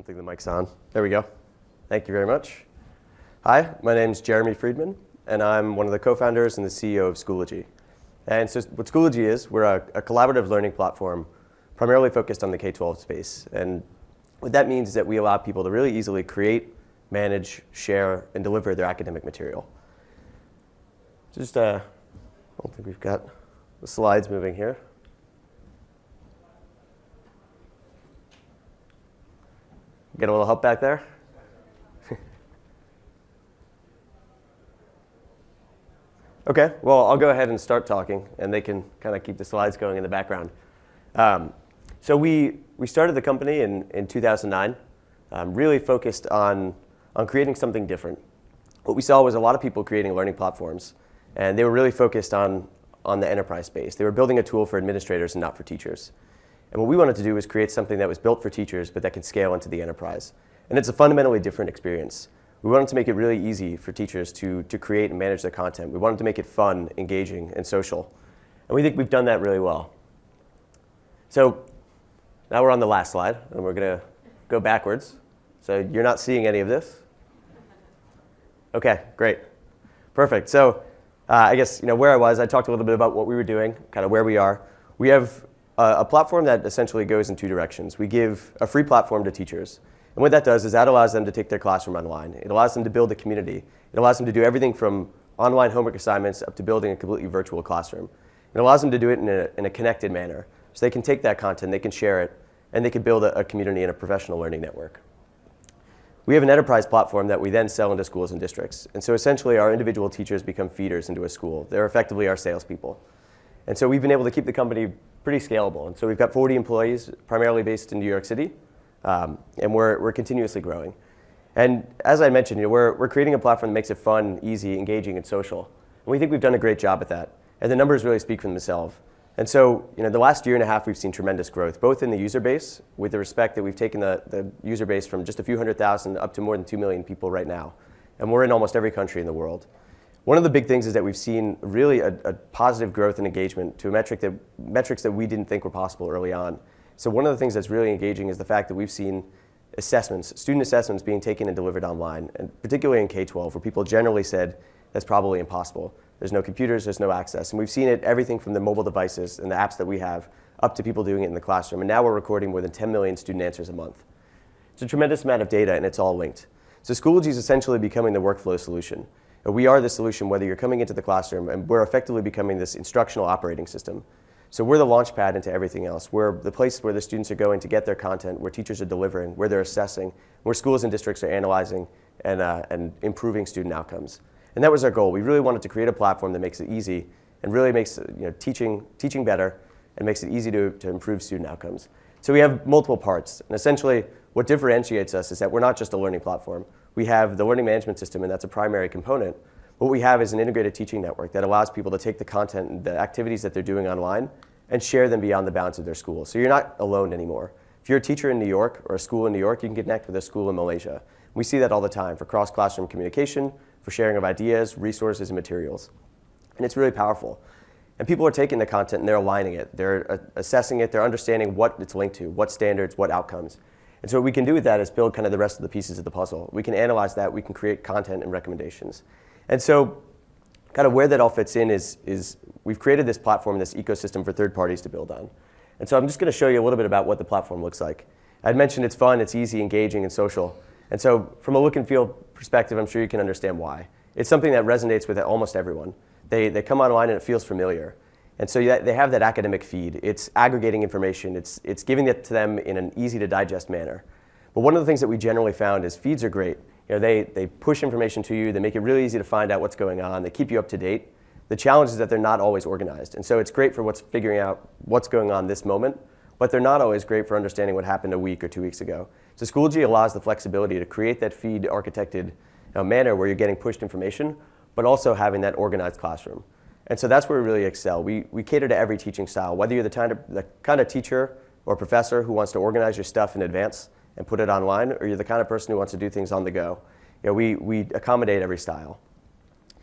don't think the mic's on. There we go. Thank you very much. Hi, my name is Jeremy Friedman, and I'm one of the co-founders and the CEO of Schoology. And so what Schoology is, we're a collaborative learning platform primarily focused on the K-12 space. And what that means is that we allow people to really easily create, manage, share, and deliver their academic material. Just, I don't think we've got the slides moving here. Get a little help back there? Okay, well, I'll go ahead and start talking, and they can kind of keep the slides going in the background. So we started the company in 2009, really focused on creating something different. What we saw was a lot of people creating learning platforms, and they were really focused on the enterprise space. They were building a tool for administrators and not for teachers. And what we wanted to do was create something that was built for teachers, but that could scale into the enterprise. And it's a fundamentally different experience. We wanted to make it really easy for teachers to create and manage their content. We wanted to make it fun, engaging, and social. And we think we've done that really well. So now we're on the last slide, and we're going to go backwards. So you're not seeing any of this? Okay, great. Perfect. So I guess where I was, I talked a little bit about what we were doing, kind of where we are. We have a platform that essentially goes in two directions. We give a free platform to teachers. And what that does is that allows them to take their classroom online. It allows them to build a community. It allows them to do everything from online homework assignments up to building a completely virtual classroom. It allows them to do it in a connected manner. So they can take that content, they can share it, and they can build a community and a professional learning network. We have an enterprise platform that we then sell into schools and districts. And so essentially our individual teachers become feeders into a school. They're effectively our salespeople. And so we've been able to keep the company pretty scalable. And so we've got 40 employees, primarily based in New York City. And we're continuously growing. And as I mentioned, we're creating a platform that makes it fun, easy, engaging, and social. And we think we've done a great job at that. And the numbers really speak for themselves. And so the last year and a half, we've seen tremendous growth, both in the user base, with the respect that we've taken the user base from just a few 100,000 up to more than 2 million people right now. And we're in almost every country in the world. One of the big things is that we've seen really a positive growth and engagement to metrics that we didn't think were possible early on. So one of the things that's really engaging is the fact that we've seen student assessments being taken and delivered online, and particularly in K-12, where people generally said that's probably impossible. There's no computers, there's no access. And we've seen it everything from the mobile devices and the apps that we have up to people doing it in the classroom. And now we're recording more than 10 million student answers a month. It's a tremendous amount of data, and it's all linked. So Schoology is essentially becoming the workflow solution. We are the solution whether you're coming into the classroom, and we're effectively becoming this instructional operating system. So we're the launch pad into everything else. We're the place where the students are going to get their content, where teachers are delivering, where they're assessing, where schools and districts are analyzing and improving student outcomes. And that was our goal. We really wanted to create a platform that makes it easy and really makes teaching better and makes it easy to improve student outcomes. So we have multiple parts. And essentially, what differentiates us is that we're not just a learning platform. We have the learning management system, and that's a primary component. What we have is an integrated teaching network that allows people to take the content and the activities that they're doing online and share them beyond the bounds of their school. So you're not alone anymore. If you're a teacher in New York or a school in New York, you can connect with a school in Malaysia. We see that all the time for cross-classroom communication, for sharing of ideas, resources, and materials. And it's really powerful. And people are taking the content and they're aligning it. They're assessing it. They're understanding what it's linked to, what standards, what outcomes. And so what we can do with that is build kind of the rest of the pieces of the puzzle. We can analyze that. We can create content and recommendations. And so kind of where that all fits in is we've created this platform, this ecosystem for third parties to build on. And so I'm just going to show you a little bit about what the platform looks like. I'd mentioned it's fun, it's easy, engaging, and social. And so from a look and feel perspective, I'm sure you can understand why. It's something that resonates with almost everyone. They come online and it feels familiar. And so they have that academic feed. It's aggregating information. It's giving it to them in an easy to digest manner. But one of the things that we generally found is feeds are great. They push information to you. They make it really easy to find out what's going on. They keep you up to date. The challenge is that they're not always organized. And so it's great for figuring out what's going on this moment, but they're not always great for understanding what happened a week or 2 weeks ago. So Schoology allows the flexibility to create that feed architected manner where you're getting pushed information, but also having that organized classroom. And so that's where we really excel. We cater to every teaching style, whether you're the kind of teacher or professor who wants to organize your stuff in advance and put it online, or you're the kind of person who wants to do things on the go. We accommodate every style.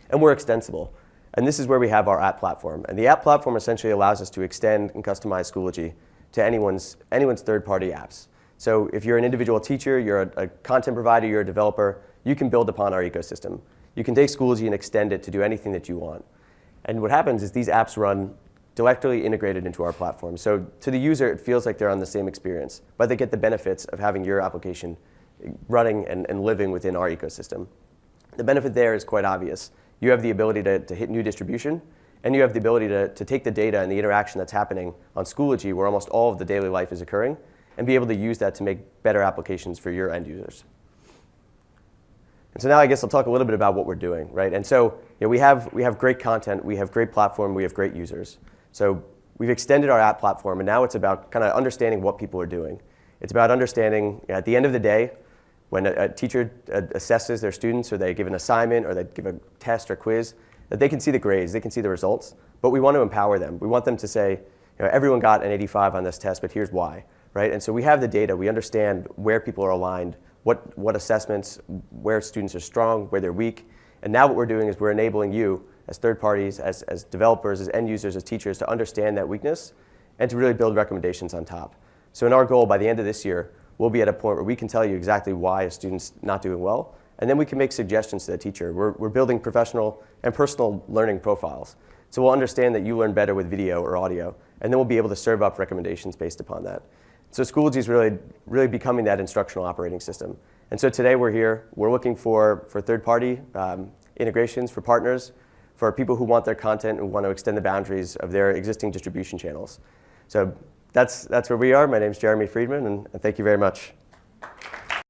And we're extensible. And this is where we have our app platform. And the app platform essentially allows us to extend and customize Schoology to anyone's third-party apps. So if you're an individual teacher, you're a content provider, you're a developer, you can build upon our ecosystem. You can take Schoology and extend it to do anything that you want. And what happens is these apps run directly integrated into our platform. So to the user, it feels like they're on the same experience, but they get the benefits of having your application running and living within our ecosystem. The benefit there is quite obvious. You have the ability to hit new distribution, and you have the ability to take the data and the interaction that's happening on Schoology, where almost all of the daily life is occurring, and be able to use that to make better applications for your end users. And so now I guess I'll talk a little bit about what we're doing, right? And so we have great content, we have great platform, we have great users. So we've extended our app platform, and now it's about kind of understanding what people are doing. It's about understanding, at the end of the day, when a teacher assesses their students, or they give an assignment, or they give a test or quiz, that they can see the grades, they can see the results, but we want to empower them. We want them to say, everyone got an 85 on this test, but here's why, right? And so we have the data, we understand where people are aligned, what assessments, where students are strong, where they're weak. And now what we're doing is we're enabling you as third parties, as developers, as end users, as teachers to understand that weakness and to really build recommendations on top. So in our goal, by the end of this year, we'll be at a point where we can tell you exactly why a student's not doing well, and then we can make suggestions to the teacher. We're building professional and personal learning profiles. So we'll understand that you learn better with video or audio, and then we'll be able to serve up recommendations based upon that. So Schoology is really becoming that instructional operating system. And so today we're here. We're looking for third-party integrations, for partners, for people who want their content and want to extend the boundaries of their existing distribution channels. So that's where we are. My name is Jeremy Friedman, and thank you very much.